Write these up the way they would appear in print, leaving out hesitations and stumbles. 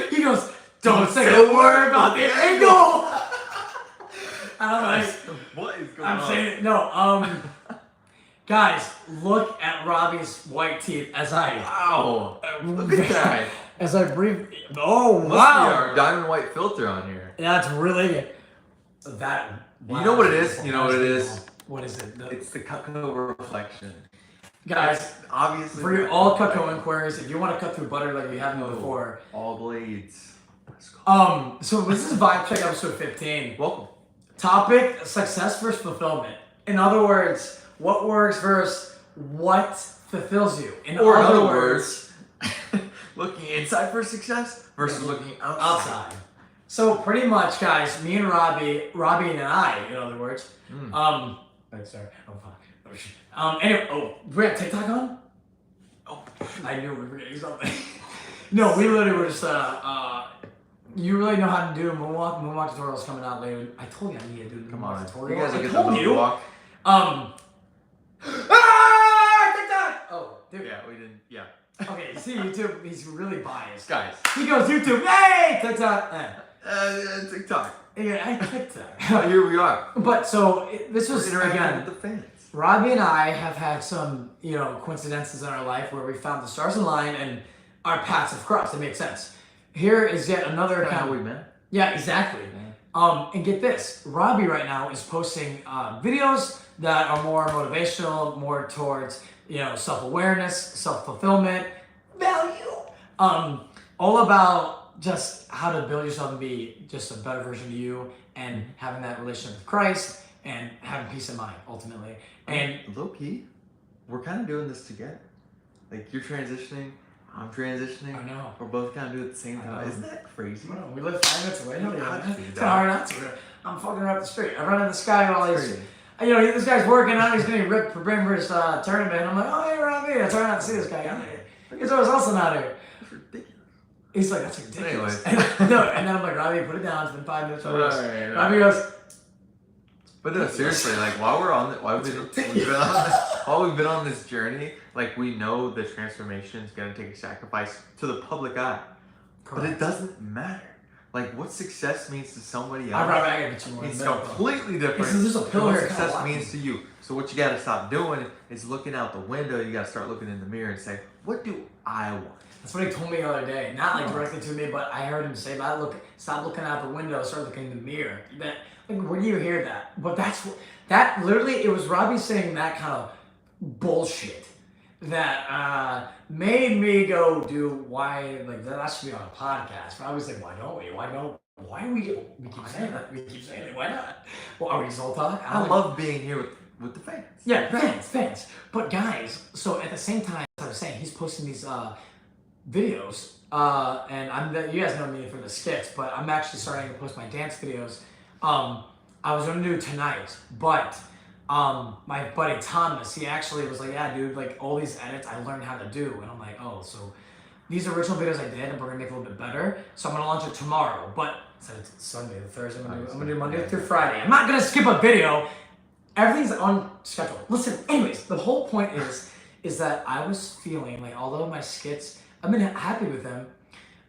He goes, don't say a word about the angle. And I'm like, what is going on? I'm saying, no, guys, look at Robbie's white teeth as I. Wow. Look at that. As I breathe. Oh, Must wow. be our diamond white filter on here. That's really. That. You know what it is? You know what it is? What is it? It's the Cutco reflection. Guys, obviously. For all Cutco inquiries, if you want to cut through butter like we haven't before. All blades. So this is VibeCheck episode 15. Welcome. Topic: success versus fulfillment. In other words, what works versus what fulfills you. In other words, looking inside for success versus looking outside. So pretty much, guys, me and Robbie and I, in other words. Sorry. Oh fuck. Anyway, we have TikTok on? Oh, I knew we were getting something. No, we literally were just you really know how to do a moonwalk. Moonwalk tutorial's coming out later. I told you I needed to do the moonwalk tutorial. You guys will get the moonwalk. TikTok! Oh, dude. Yeah, we didn't. Yeah. Okay, see YouTube, he's really biased. Guys. He goes YouTube, hey! TikTok! TikTok. Yeah, TikTok. Here we are. But so, this was, interacting again, with the fans. Robbie and I have had some, coincidences in our life where we found the stars align and our paths have crossed. It makes sense. Here is yet another That's account. how we met. Yeah, exactly. Yeah. And get this, Robbie right now is posting videos that are more motivational, more towards, self-awareness, self-fulfillment, value. All about just how to build yourself and be just a better version of you and having that relationship with Christ and having peace of mind, ultimately. And low key, we're kind of doing this together. Like, you're transitioning, I'm transitioning. I know. We're both kind of doing it at the same time. Isn't that crazy? No, we live 5 minutes away. No, It's it's kind of hard not to. I'm fucking right up the street. I run in the sky while he's, crazy. This guy's working out. He's getting ripped for Brimber's tournament. I'm like, oh, hey, Robbie. I turn out to see this guy. He's always hustling out here. That's ridiculous. He's like, that's ridiculous. Anyways. and then I'm like, Robbie, put it down. It's been 5 minutes. Right. Robbie goes, but no, seriously, like, while we've been on this journey, like, we know the transformation is going to take a sacrifice to the public eye. Correct. But it doesn't matter. Like, what success means to somebody else is completely different than what success means to you. So what you got to stop doing is looking out the window. You got to start looking in the mirror and say, what do I want? That's what he told me the other day. Not like directly to me, but I heard him say, stop looking out the window, start looking in the mirror. Where do you hear that? But that literally, it was Robbie saying that kind of bullshit that made me go do that should be on a podcast. But I was like, why don't we? Why do we keep saying that? We keep saying it. Why not? Well, are we soul talk? I love being here with the fans. Yeah, fans. But guys, so at the same time, as I was saying, he's posting these videos, and you guys know me for the skits, but I'm actually starting to post my dance videos. I was gonna do it tonight, but my buddy Thomas, he actually was like, yeah, dude, like all these edits I learned how to do, and I'm like, oh, so these original videos I did, and we're gonna make it a little bit better. So I'm gonna launch it tomorrow, but it's Sunday, the Thursday. I'm gonna do Monday through Friday. I'm not gonna skip a video. Everything's on schedule. Listen, anyways, the whole point is that I was feeling like, although my skits, I've been happy with them.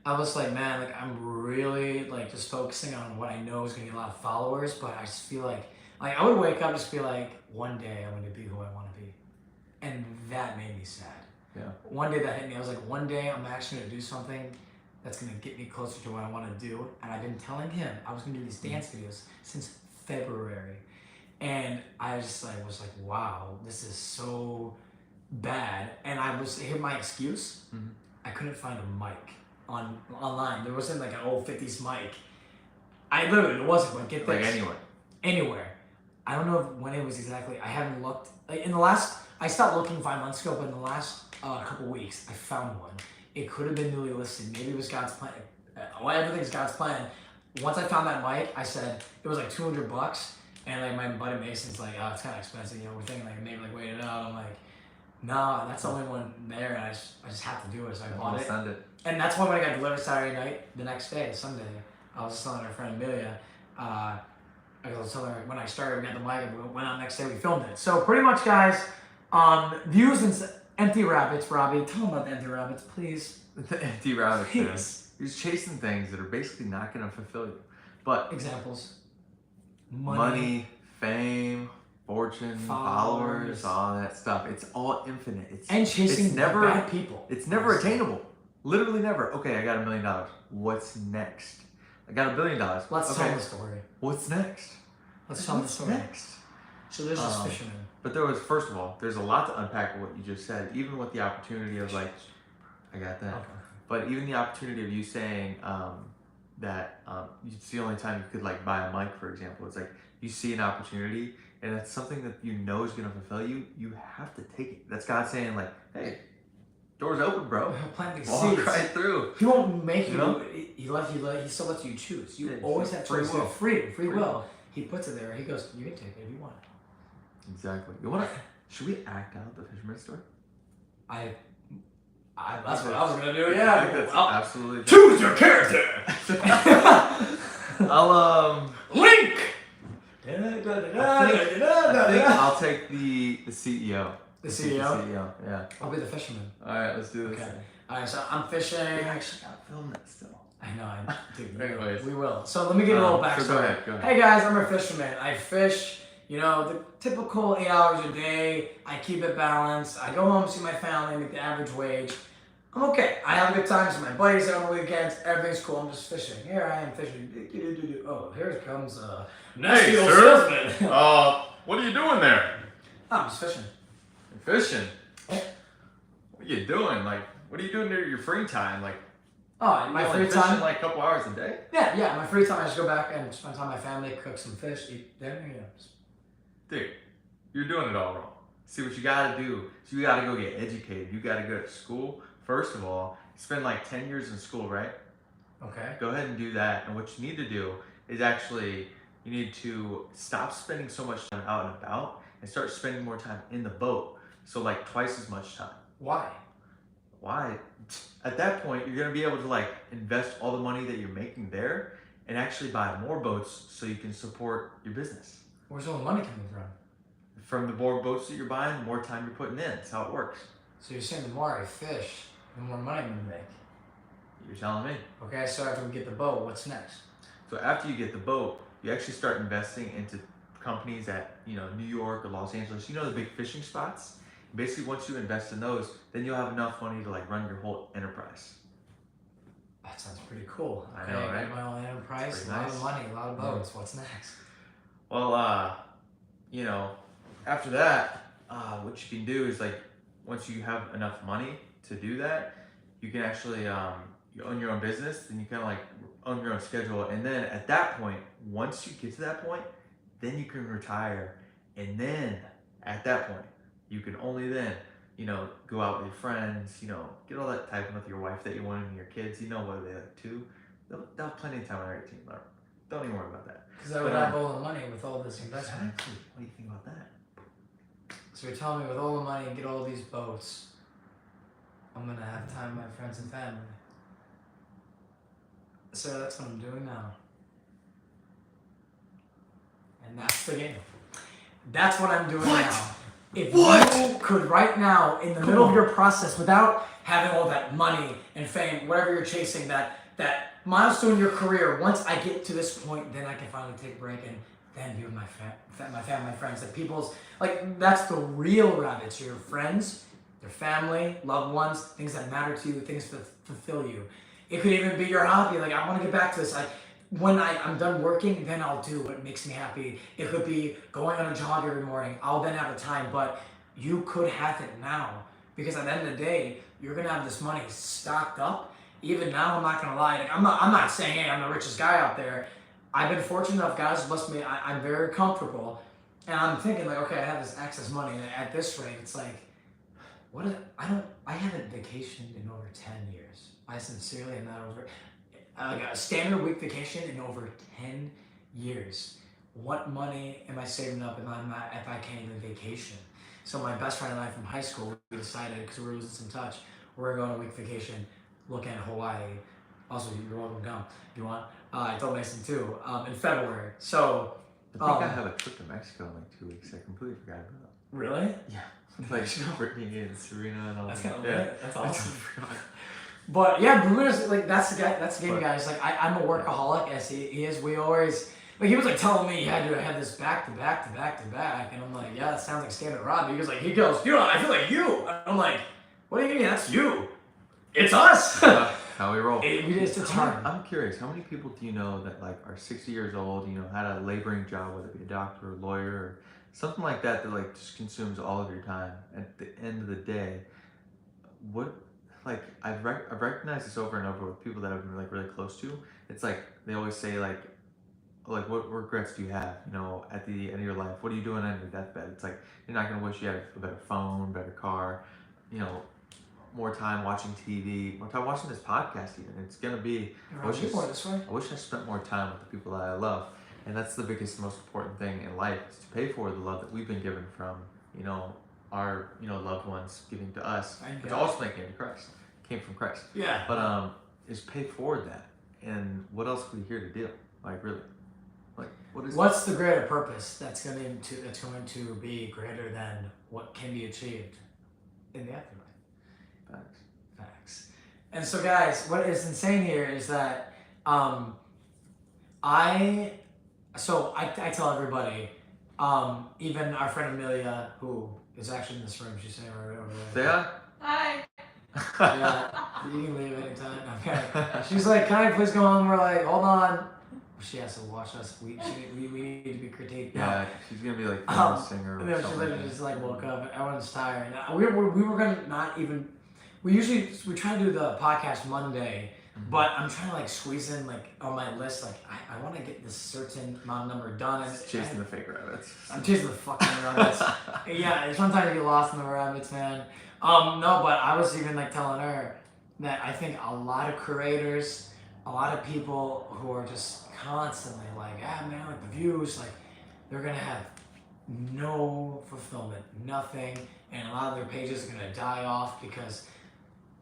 I was like, man, like I'm really like just focusing on what I know is gonna get a lot of followers, but I just feel like I would wake up and just be like, one day I'm gonna be who I want to be, and that made me sad. Yeah. One day that hit me. I was like, one day I'm actually gonna do something that's gonna get me closer to what I want to do. And I've been telling him I was gonna do these dance videos since February, and I just was like, wow, this is so bad. And here's my excuse. Mm-hmm. I couldn't find a mic online. There wasn't like an old 50s mic. There wasn't, but get this. Like anywhere. I don't know when it was exactly. I haven't looked. I stopped looking 5 months ago, but in the last couple weeks, I found one. It could have been newly listed. Maybe it was God's plan. Everything's God's plan. Once I found that mic, I said, it was like $200. And like my buddy Mason's like, oh, it's kind of expensive. We're thinking like maybe like wait it out. I'm like, nah, that's the only one there. And I just have to do it. So I bought it. Send it. And that's why when I got delivered Saturday night, the next day, Sunday, I was telling our friend Amelia, I was telling her when I started, we got the mic, and we went out the next day, we filmed it. So pretty much, guys, views Empty rabbits, Robbie. Tell them about the empty rabbits, please. The empty rabbits, man. Please. You're just chasing things that are basically not going to fulfill you. But examples. Money, fame, fortune, followers, all that stuff. It's all infinite. And chasing bad people. It's never attainable. Literally never. Okay, I got $1 million. What's next? I got $1 billion. Let's tell the story. What's next? Let's tell the story. Next? So there's this fisherman. But there was, first of all, there's a lot to unpack with what you just said. Even with the opportunity of like, I got that. Okay. But even the opportunity of you saying that it's the only time you could like buy a mic, for example. It's like you see an opportunity and it's something that you know is going to fulfill you. You have to take it. That's God saying like, hey, door's open, bro. Planting seeds. Walk right through. He won't make you. He still lets you choose. You always have free choice. will. Free will. He puts it there. He goes, you can take it if you want. Exactly. You want to? Should we act out the fisherman story? That's what I was gonna do. Yeah. I think that's absolutely. Choose your character. I'll Link. I think I'll take the CEO. The CEO? The CEO, yeah. I'll be the fisherman. Alright, let's do this. Okay. Alright, so I'm fishing. We actually gotta film that still. I know, Anyways. We will. So let me give you a little backstory. So go ahead. Hey guys, I'm a fisherman. I fish, the typical 8 hours a day. I keep it balanced. I go home, see my family, make the average wage. I'm okay. I have a good time. So my buddies on the weekends. Everything's cool. I'm just fishing. Here I am fishing. Oh, here comes nasty old salesman. What are you doing there? I'm just fishing. You're fishing? What are you doing? Like, what are you doing during your free time? Like, my free time? Fishing like a couple hours a day? Yeah. My free time, I just go back and spend time with my family, cook some fish, eat dinner. Dude, you're doing it all wrong. See what you gotta do. So you gotta go get educated. You gotta go to school. First of all, spend like 10 years in school, right? Okay. Go ahead and do that. And what you need to do is actually, you need to stop spending so much time out and about and start spending more time in the boat. So like twice as much time. Why? At that point, you're gonna be able to like invest all the money that you're making there and actually buy more boats so you can support your business. Where's all the money coming from? From the more boats that you're buying, the more time you're putting in. That's how it works. So you're saying the more I fish, the more money I'm gonna make. You're telling me. Okay, so after we get the boat, what's next? So after you get the boat, you actually start investing into companies at New York or Los Angeles. The big fishing spots. Basically, once you invest in those, then you'll have enough money to like run your whole enterprise. That sounds pretty cool. I know, right? My own enterprise, a lot of money, a lot of boats. What's next? Well, after that, what you can do is like, once you have enough money to do that, you can actually you own your own business, then you kind of like own your own schedule, and then at that point, once you get to that point, then you can retire, and then at that point, you can only then go out with your friends, get all that time with your wife that you want and your kids, what they like too. They'll have plenty of time when they're 18. Don't even worry about that. Because I would have all the money with all this investment. Exactly. What do you think about that? So you're telling me with all the money and get all these boats, I'm gonna have time with my friends and family. So that's what I'm doing now. And that's the game. That's what I'm doing now. If you could right now, in the middle of your process, without having all that money and fame, whatever you're chasing, that milestone in your career, once I get to this point, then I can finally take a break and then be with my family, my friends. That people's, that's the real rabbits. Your friends, your family, loved ones, things that matter to you, things that fulfill you. It could even be your hobby. I want to get back to this. When I'm done working, then I'll do what makes me happy. It could be going on a jog every morning. I'll then have the time, but you could have it now. Because at the end of the day, you're gonna have this money stocked up. Even now, I'm not gonna lie. I'm not saying, hey, I'm the richest guy out there. I've been fortunate enough, guys, bless me, I'm very comfortable. And I'm thinking okay, I have this excess money, and at this rate, it's I haven't vacationed in over 10 years. I sincerely am not over a standard week vacation in over 10 years. What money am I saving up if I can't even vacation? So my best friend and I from high school, we decided, because we were losing some touch, we're going on a week vacation, looking at Hawaii. Also, you're welcome to come if you want. I told Mason too, in February. So I think I have a trip to Mexico in 2 weeks. I completely forgot about that. Really? Yeah. Like Brittany and Serena and all That's that. kind of Yeah. lit. That's awesome. But yeah, Bruno's like that's the guy. That's the game, guys. Like I'm a workaholic, as he is. We always like he was like telling me, yeah, dude, I had this back to back to back to back, and I'm like, yeah, that sounds like Standard Rob. He goes, dude, I feel like you. I'm like, what do you mean? That's you. It's us. How we roll. It's a turn. I'm curious, how many people do you know that like are 60 years old, you know, had a laboring job, whether it be a doctor or a lawyer or something like that, that like just consumes all of your time. At the end of the day, what like I've recognized this over and over with people that I've been like really close to. It's like they always say like what regrets do you have, you know, at the end of your life? What are you doing on your deathbed? It's like you're not gonna wish you had a better phone, better car, you know, more time watching TV, more time watching this podcast even. It's gonna be I wish I spent more time with the people that I love. And that's the biggest, most important thing in life, is to pay forward the love that we've been given from, you know, our, you know, loved ones giving to us. Which ultimately came from Christ. Yeah. But is pay forward that. And what else are we here to do? Like really? Like what's the greater purpose that's going to be greater than what can be achieved in the afterlife? Facts. And so guys, what is insane here is that I tell everybody, even our friend Amelia, who is actually in this room, she's sitting right over there. Yeah? Hi. Yeah, you can leave anytime. Okay. She's like, can I please go home? We're like, hold on. She has to watch us. We need to be critiqued. Yeah, she's gonna be like a singer. And then she literally just like woke up. Everyone's tired. We were gonna not even. We try to do the podcast Monday, but I'm trying to like squeeze in like on my list. Like I want to get this certain amount of number done. And chasing the fake rabbits. I'm chasing the fucking rabbits. Yeah, sometimes you get lost in the rabbits, man. No, but I was even like telling her that I think a lot of creators, a lot of people who are just constantly like, man, like the views, like they're gonna have no fulfillment, nothing, and a lot of their pages are gonna die off because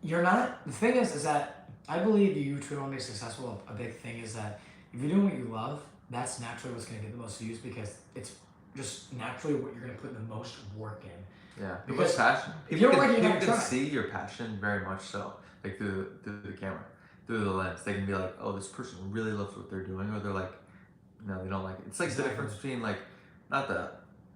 you're not. The thing is that I believe you truly want to be successful. A big thing is that if you're doing what you love, that's naturally what's gonna get the most views because it's just naturally what you're gonna put the most work in. Yeah, because passion. People can see your passion very much so, like through the camera, through the lens. They can be like, oh, this person really loves what they're doing, or they're like, no, they don't like it. It's like the difference between like, not the,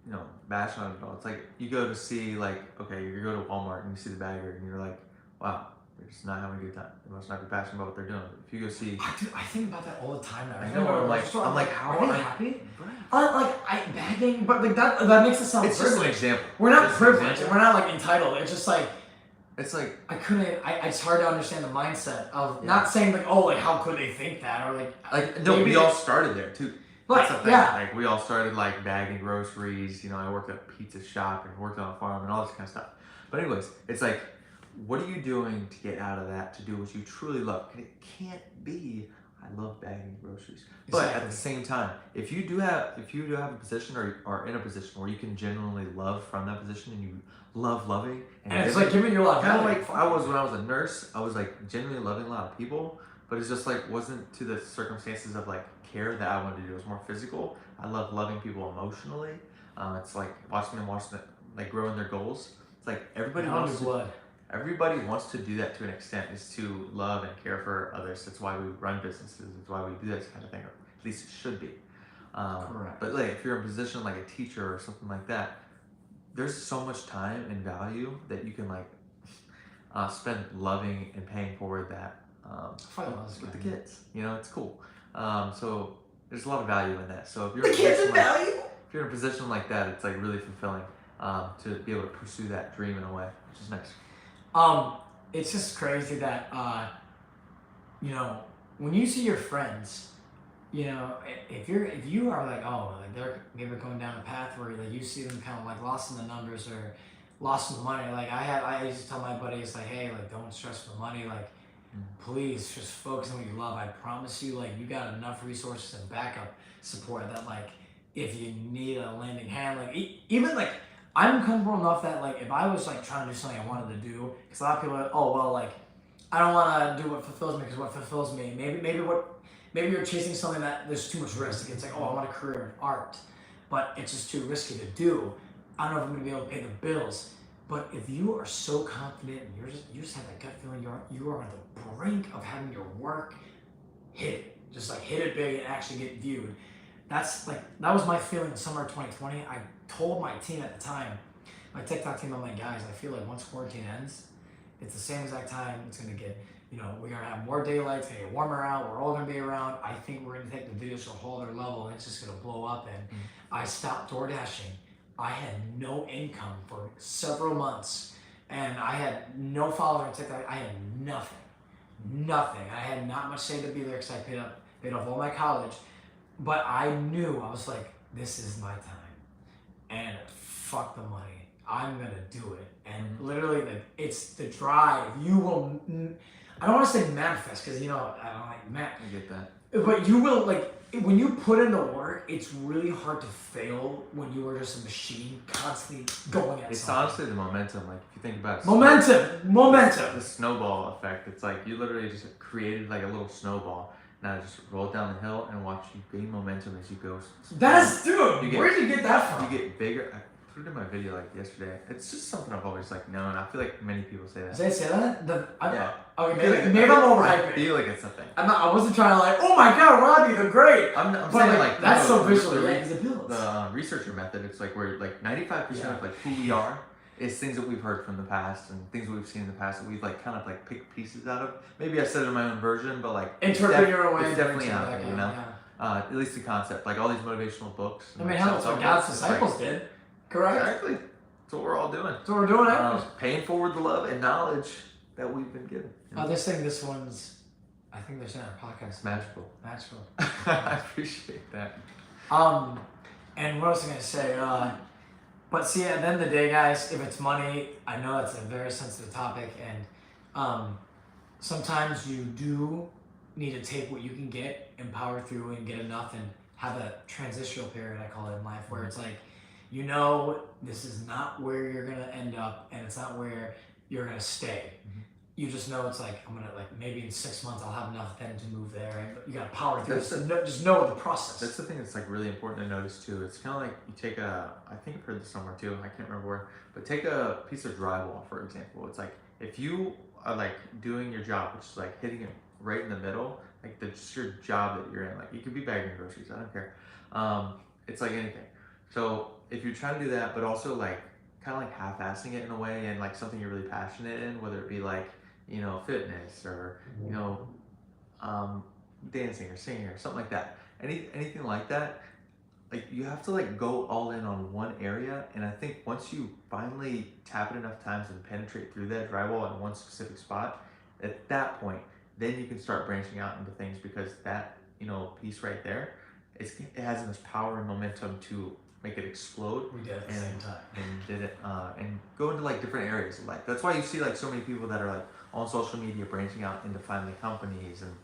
you know, bash on it at all. It's like you go to see like, okay, you go to Walmart and you see the bagger and you're like, wow, they're just not having a good time. They must not be passionate about what they're doing. If you go see, I think about that all the time now. I know. I'm like, how are they happy? Bagging, but like that makes it sound. It's just an example. We're not privileged. We're not like entitled. It's just like. It's like it's hard to understand the mindset of not saying like, oh, like how could they think that, or like no, we all started there too. Like, that's the thing. Like we all started like bagging groceries. You know, I worked at a pizza shop and worked on a farm and all this kind of stuff. But anyways, it's like, what are you doing to get out of that to do what you truly love? And it can't be I love bagging groceries. But at the same time, if you do have a position or are in a position where you can genuinely love from that position and you love loving and it's like giving you a lot, kind of like I was when I was a nurse, I was like genuinely loving a lot of people, but it's just like wasn't to the circumstances of like care that I wanted to do. It was more physical. I love loving people emotionally. It's like watching them like grow in their goals. It's like everybody wants to do that to an extent, is to love and care for others. That's why we run businesses. That's why we do this kind of thing, or at least it should be. Correct. But like if you're in a position like a teacher or something like that, there's so much time and value that you can like spend loving and paying forward that with the kids. You know, it's cool. So there's a lot of value in that. So if you're if you're in a position like that, it's like really fulfilling to be able to pursue that dream in a way, which is nice. It's just crazy that you know, when you see your friends, you know, if you are like, oh, like they're maybe going down a path where like you see them kind of like lost in the numbers or lost in the money. Like I used to tell my buddies like, hey, like don't stress for money. Like please just focus on what you love. I promise you, like you got enough resources and backup support that like if you need a lending hand, like even like I'm comfortable enough that like if I was like trying to do something I wanted to do, because a lot of people are like, oh well, like I don't want to do what fulfills me because what fulfills me, maybe you're chasing something that there's too much risk. It's like, oh, I want a career in art, but it's just too risky to do. I don't know if I'm gonna be able to pay the bills. But if you are so confident and you just have that gut feeling, you are on the brink of having your work hit it, just like hit it big and actually get viewed. That was my feeling in summer 2020. I told my team at the time, my TikTok team, I'm like, guys, I feel like once quarantine ends, it's the same exact time. It's gonna get, we're gonna have more daylight. It's gonna get warmer out. We're all gonna be around. I think we're gonna take the videos to a whole other level, and it's just gonna blow up. And I stopped door dashing. I had no income for several months, and I had no followers on TikTok. I had nothing. I had not much saved to be there because I paid off all my college. But I knew, I was like, this is my time, and fuck the money. I'm gonna do it. And literally, it's the drive. You will. I don't want to say manifest because I don't like man. I get that. But you will when you put in the work. It's really hard to fail when you are just a machine constantly going at. It's something. honestly the momentum. Like if you think about it, momentum. The snowball effect. It's like you literally just created like a little snowball. Now just roll it down the hill and watch you gain momentum as you go. Dude. Where did you get that from? You get bigger. I put it in my video like yesterday. It's just something I've always known. I feel like many people say that. Did they say that? Yeah. Okay, maybe I'm overhyping. I feel like it's a thing. I wasn't trying to oh my god, Robbie, the great. I'm saying that's so visual. Because it builds. The researcher method. It's like we're 95% of who we are is things that we've heard from the past and things that we've seen in the past that we've kind of picked pieces out of. Maybe I said it in my own version, but interpret your own way. It's definitely out there, at least the concept, all these motivational books. I mean, that's what God's disciples did. Correct. Exactly. That's what we're all doing. That's what we're doing. Paying forward the love and knowledge that we've been given. They're saying this one's. I think they're saying our podcast. Magical. I appreciate that. And what was I gonna say? But see, at the end of the day, guys, if it's money, I know that's a very sensitive topic, and sometimes you do need to take what you can get and power through and get enough and have a transitional period, I call it in life, where it's this is not where you're gonna end up, and it's not where you're gonna stay. Mm-hmm. You just know it's I'm gonna maybe in 6 months I'll have enough then to move there, and you gotta power through. Just know the process. That's the thing that's really important to notice too. It's kind of like you take I think I've heard this somewhere too. I can't remember where, but take a piece of drywall for example. It's if you are doing your job, which is hitting it right in the middle, just your job that you're in. You could be bagging groceries. I don't care. It's like anything. So if you're trying to do that, but also kind of half-assing it in a way, and something you're really passionate in, whether it be fitness or dancing or singing or something like that, anything like that, you have to go all in on one area. And I think once you finally tap it enough times and penetrate through that drywall in one specific spot, at that point then you can start branching out into things, because that piece right there, it has enough power and momentum to make it explode. We did at the same time. And did it and go into different areas of life. That's why you see so many people that are on social media branching out into family companies and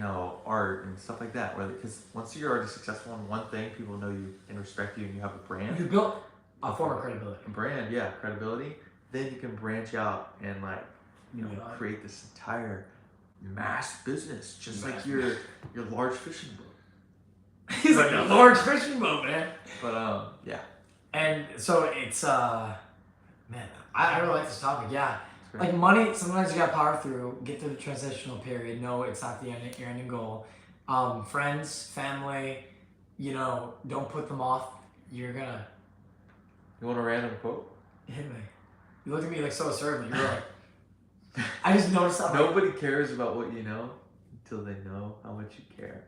art and stuff like that. Because once you're already successful in one thing, people know you and respect you, and you have a brand. You built a form of credibility. A brand, yeah, credibility. Then you can branch out and create this entire mass business, just like your large fishing boat. He's like a large fishing boat, man. But yeah. And so it's man, I really like this topic. Yeah, money. Sometimes you gotta power through, get through the transitional period. No, it's not your ending goal. Friends, family, don't put them off. You're gonna. You want a random quote? Hit me. You look at me so assertive. You're I just noticed that. Nobody cares about what you know until they know how much you care.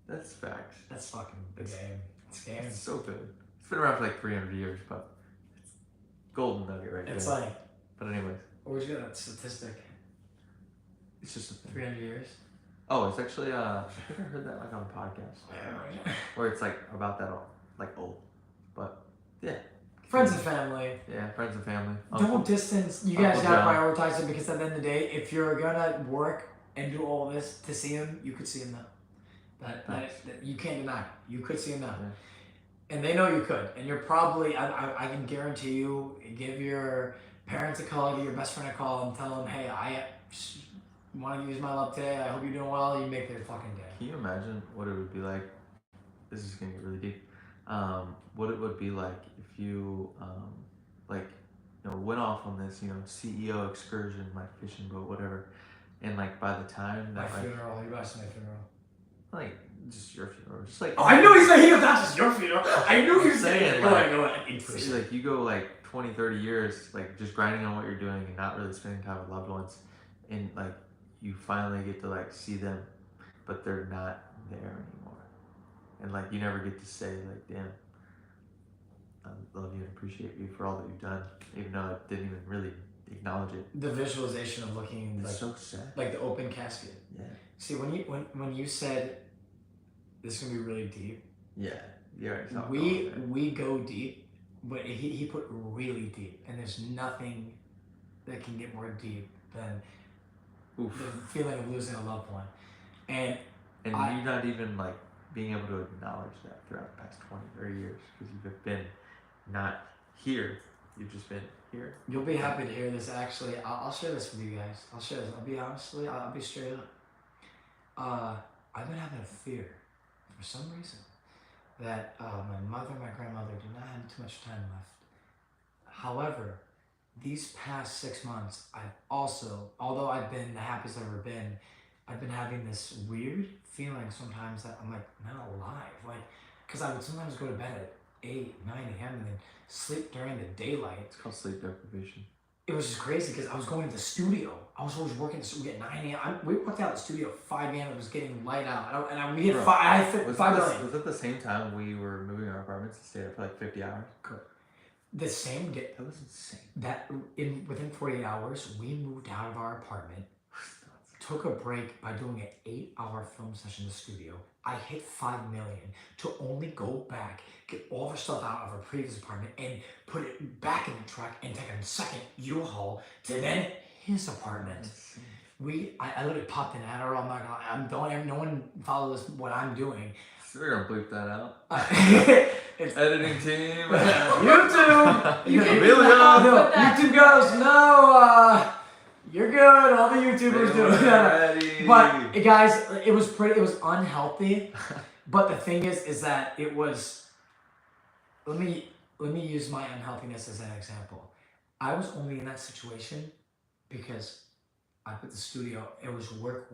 That's facts. That's fucking the game. It's so good. It's been around for 300 years, but it's golden nugget right there. It's But anyways. Where'd you get that statistic? It's just a thing. 300 years? Oh, it's actually, I think I heard that on a podcast. Where it's about that old. But, yeah. Friends and family. Yeah, friends and family. Don't distance. You guys gotta prioritize it, because at the end of the day, if you're gonna work and do all this to see him, you could see him now. That you can't deny. You could see him now. Yeah. And they know you could. And you're probably, I can guarantee you, give your parents a call, give your best friend a call, and tell them, hey, I want to use my love today. I hope you're doing well. You make their fucking day. Can you imagine what it would be like? This is going to get really deep. What it would be like if you, went off on this, CEO excursion, my fishing boat, whatever. And like by the time My that funeral, you guys, my funeral. like just your funeral, just like I knew he said he was not just your funeral. I knew he was saying, go like, ahead. like you go like 20, 30 years like just grinding on what you're doing and not really spending time with loved ones, and like you finally get to like see them, but they're not there anymore, and like you never get to say like, damn, I love you and appreciate you for all that you've done, even though I didn't even really acknowledge it. The visualization of looking It's like so sad. like the open casket. Yeah. See, when you said this is gonna be really deep. Yeah. We go deep, but he put really deep, and there's nothing that can get more deep than the feeling of losing a loved one, and you not even like being able to acknowledge that throughout the past 20, 30 years, because you've been not here, you've just been here. You'll be happy to hear this. Actually, I'll share this with you guys. I'll share this. I'll be straight up. I've been having a fear for some reason that my mother and my grandmother do not have too much time left. However, these past 6 months, I've also, although I've been the happiest I've ever been, I've been having this weird feeling sometimes that I'm like not alive. Like, because I would sometimes go to bed at 8, 9 a.m. and then sleep during the daylight. It's called sleep deprivation. It was just crazy because I was going to the studio. I was always working at 9 a.m. We worked out at the studio at 5 a.m. It was getting light out. We had I had 5 million. Was it the same time we were moving our apartments to stay there for like 50 hours? Correct. The same day. That was insane. Within 48 hours, we moved out of our apartment, took a break by doing an 8-hour film session in the studio. I hit 5 million to only go back, get all the stuff out of our previous apartment and put it back in the truck and take a second U-Haul to then his apartment. I literally popped an Adderall. I'm not gonna, no one follows what I'm doing. So we're gonna bleep that out. It's editing team. YouTube. YouTube goes, no, you're good. All the YouTubers do it. But guys, it was unhealthy. But the thing is that it was. Let me use my unhealthiness as an example. I was only in that situation because I put the studio. It was work,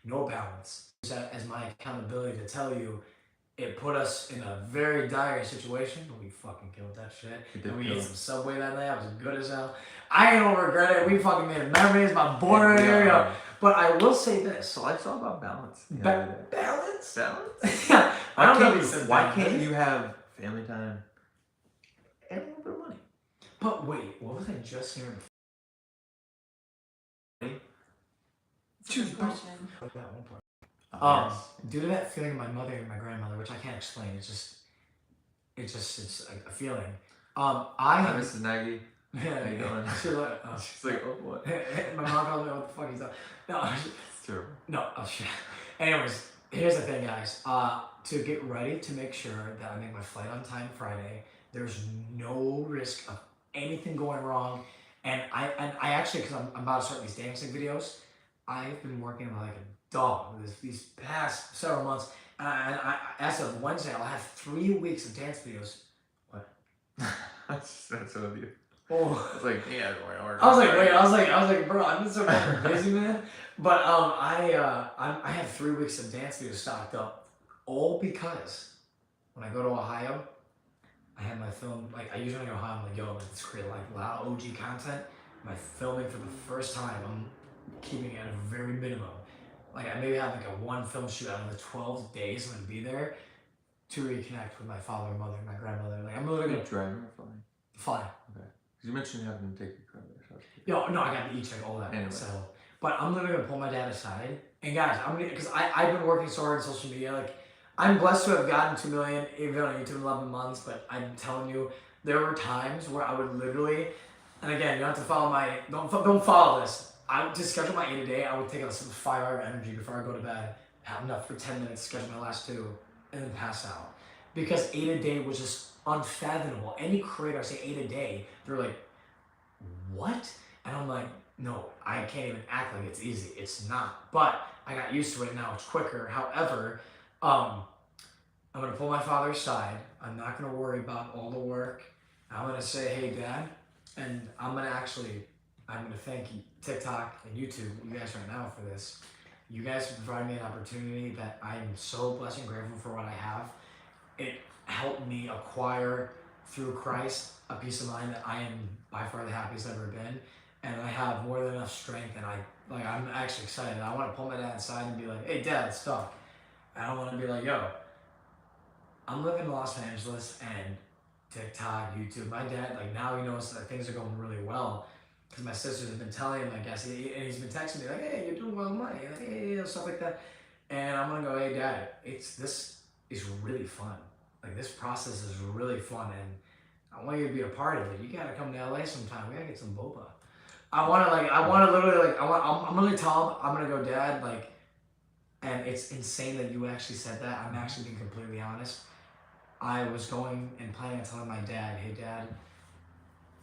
no balance. As my accountability to tell you, it put us in a very dire situation. We fucking killed that shit. And we ate some Subway that night. I was good as hell. I ain't gonna regret it. We fucking made memories. My boy right here. But I will say this. So life's all about balance. Balance? Balance? Yeah. Why can't you have family time and a little bit of money? But wait, what was I just hearing? Choose a question. That one part. Yes. Due to that feeling of my mother and my grandmother, which I can't explain, it's a feeling. Hi, Mrs. Nagy. Yeah, How you doing? She's like, oh, what? My mom told me what the fuck he's done. No, it's terrible. No, oh shit. Anyways, here's the thing, guys. To get ready to make sure that I make my flight on time Friday, there's no risk of anything going wrong. And I actually, because I'm about to start these dancing videos, I've been working like a dog these past several months. And I, as of Wednesday, I'll have 3 weeks of dance videos. What? That's so of you. Oh. It's like, yeah, I was like, bro, I'm just so fucking busy, man. But I have 3 weeks of dance videos stocked up, all because when I go to Ohio, I have my film. Like I usually go to Ohio, I'm like, yo, let's create like a lot of OG content. My filming for the first time, I'm keeping it at a very minimum. Like I maybe have like a 1 film shoot out of the 12 days I'm gonna be there to reconnect with my father, mother, and my grandmother. Like I'm literally gonna driving or flying. Fly. Okay. You mentioned having to take your car there. Yo, no, I got the e-check, all that. Anyway. So, but I'm literally gonna pull my dad aside. And guys, because I've been working so hard on social media. Like, I'm blessed to have gotten 2 million, even on YouTube in 11 months. But I'm telling you, there were times where I would literally, and again, you don't have to follow don't follow this. I would just schedule my 8 a day. I would take a 5-hour energy before I go to bed, have enough for 10 minutes, schedule my last 2, and then pass out. Because 8 a day was just unfathomable. Any creator say 8 a day, they're like, what? And I'm like, no, I can't even act like it's easy. It's not. But I got used to it now. It's quicker. However, I'm gonna pull my father aside. I'm not gonna worry about all the work. I'm gonna say, hey, Dad, and I'm gonna thank TikTok and YouTube, you guys right now for this. You guys provide me an opportunity that I am so blessed and grateful for what I have. It helped me acquire through Christ a peace of mind that I am by far the happiest I've ever been, and I have more than enough strength. And I'm actually excited. I want to pull my dad aside and be like, "Hey, Dad, let's talk." I don't want to be like, "Yo, I'm living in Los Angeles and TikTok, YouTube." My dad, like now he knows that things are going really well because my sisters have been telling him, I guess, and he's been texting me like, "Hey, you're doing well, money," like, hey, stuff like that. And I'm gonna go, "Hey, Dad, this is really fun. Like this process is really fun, and I want you to be a part of it. You gotta come to LA sometime. We gotta get some boba." I wanna literally like, I'm really tall. I'm gonna go, "Dad, like," and it's insane that you actually said that. I'm actually being completely honest. I was going and planning on telling my dad, "Hey, Dad,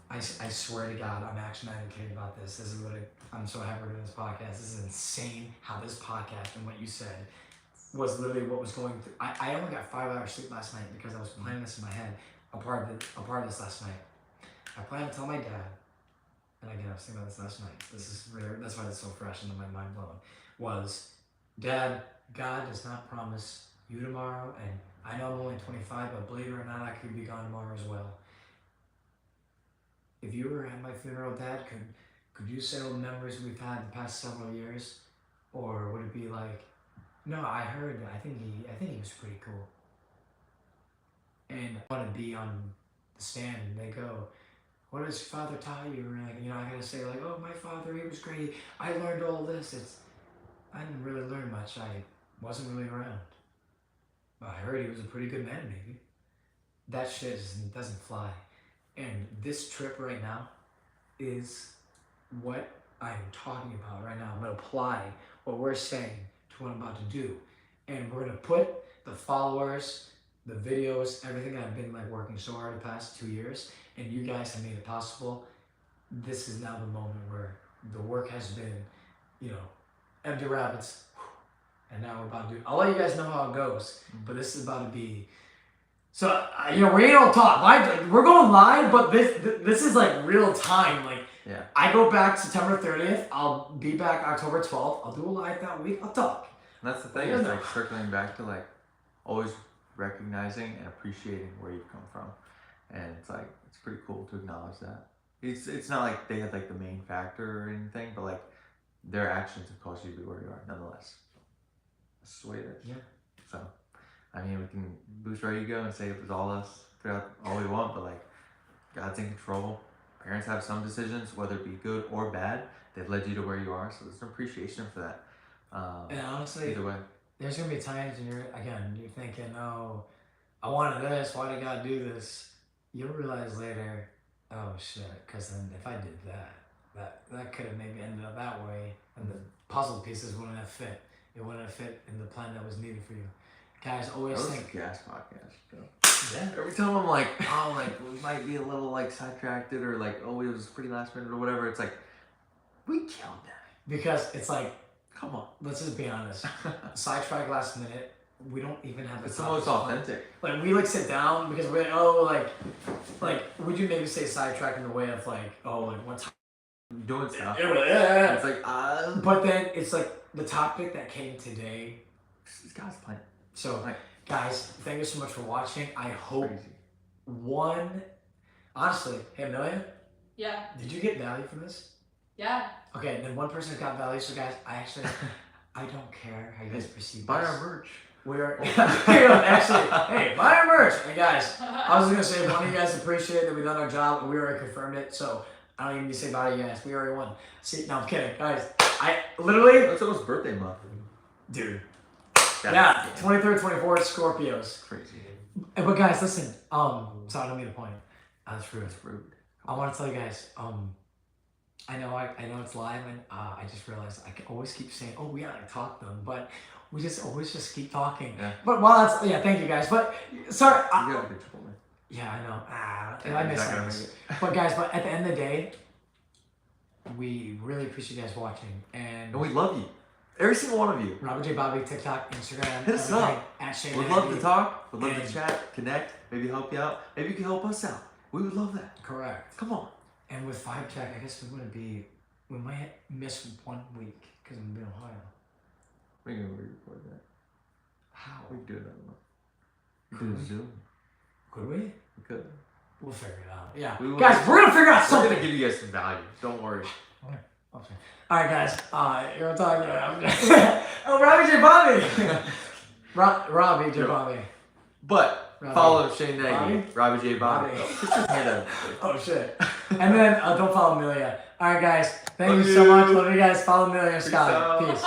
I swear to God, I'm actually not even kidding about this. This is what I'm so happy we're doing this podcast. This is insane how this podcast and what you said was literally what was going through." I only got 5 hours sleep last night because I was planning this in my head. A part of this last night. I planned to tell my dad, and again, I was thinking about this last night. This is rare. That's why it's so fresh and my mind blown. Was, "Dad, God does not promise you tomorrow, and I know I'm only 25, but believe it or not, I could be gone tomorrow as well. If you were at my funeral, Dad, could you say all the memories we've had the past several years, or would it be like, no, I heard that. I think he was pretty cool." And I want to be on the stand and they go, "What does your father taught you?" And like, I gotta say like, "Oh, my father, he was great. I learned all this." I didn't really learn much. I wasn't really around. But I heard he was a pretty good man, maybe. That shit just doesn't fly. And this trip right now is what I'm talking about right now. I'm gonna apply what we're saying to what I'm about to do. And we're gonna put the followers, the videos, everything I've been like working so hard the past 2 years, and you guys have made it possible. This is now the moment where the work has been, empty rabbits, and now we're about to do. I'll let you guys know how it goes, but this is about to be. So we ain't all talk. We're going live, but this is like real time. Like, Yeah. I go back September 30th. I'll be back October 12th. I'll do a live that week. I'll talk. And that's the thing, is like circling back to like always recognizing and appreciating where you've come from. And it's like, it's pretty cool to acknowledge that. It's not like they had like the main factor or anything, but like their actions have caused you to be where you are nonetheless. That's the way it is. Yeah. So, I mean, we can boost our ego and say it was all us throughout all we want, but like God's in control. Parents have some decisions, whether it be good or bad. They've led you to where you are, so there's an appreciation for that. And honestly, either way, there's gonna be times when you're thinking, "Oh, I wanted this. Why did God do this?" You'll realize later, "Oh shit," because then if I did that could have maybe ended up that way, and the puzzle pieces wouldn't have fit. It wouldn't have fit in the plan that was needed for you. Guys, always that was think. a gas podcast, bro. Yeah. Every time I'm like, oh, like we might be a little like sidetracked or like, oh, it was pretty last minute or whatever. It's like, we killed that. Because it's like, come on, let's just be honest. Sidetrack last minute. We don't even have. It's the most authentic. Like we like sit down because we're like would you maybe say sidetrack in the way of like, oh, like one time doing stuff. Yeah. It's like But then it's like the topic that came today. This God's plan. So like, guys, thank you so much for watching. I hope crazy. Honestly, hey Amelia. Yeah. Did you get value from this? Yeah. Okay, then one person got value. So guys, I don't care how you guys perceive Buy this. our merch. We're actually, hey, buy our merch. Hey guys, I was gonna say, one of you guys appreciate that we done our job and we already confirmed it. So I don't even need to say bye to you guys. We already won. See, no, I'm kidding, guys. I literally. That's almost birthday month, dude. Yeah, 23rd, 24th, Scorpios. Crazy. But guys, listen. So I don't mean to point. That's rude. That's rude. I want to tell you guys. I know it's live, and I just realized I can always keep saying, "Oh, we gotta talk to them," but we just always just keep talking. Yeah. But while that's thank you guys. But sorry. You gotta get Chipotle. Yeah, I know. Yeah, I miss things. But guys, at the end of the day, we really appreciate you guys watching, and we love you. Every single one of you. Robert J. Bobby, TikTok, Instagram, hit us up. @Shane. We'd love to talk. We'd love to chat, connect, maybe help you out. Maybe you can help us out. We would love that. Correct. Come on. And with VibeCheck, I guess we might miss 1 week because I'm in Ohio. We can re-record that. How? We can do another one. We can do a Zoom. Could we? We could. We'll figure it out. Yeah. We will. Guys, we're gonna figure out We're something. gonna give you guys some value. Don't worry. Okay. Alright guys, you're gonna talk oh, Robbie J. Bobby! Robbie J. Bobby. But Robbie. follow Shane Nagy, Robbie J. Bobby. Robbie. Oh, get your hand out. Oh shit. And then don't follow Amelia. Alright guys, thank you so much. Love you guys. Follow Amelia and Scott. Peace.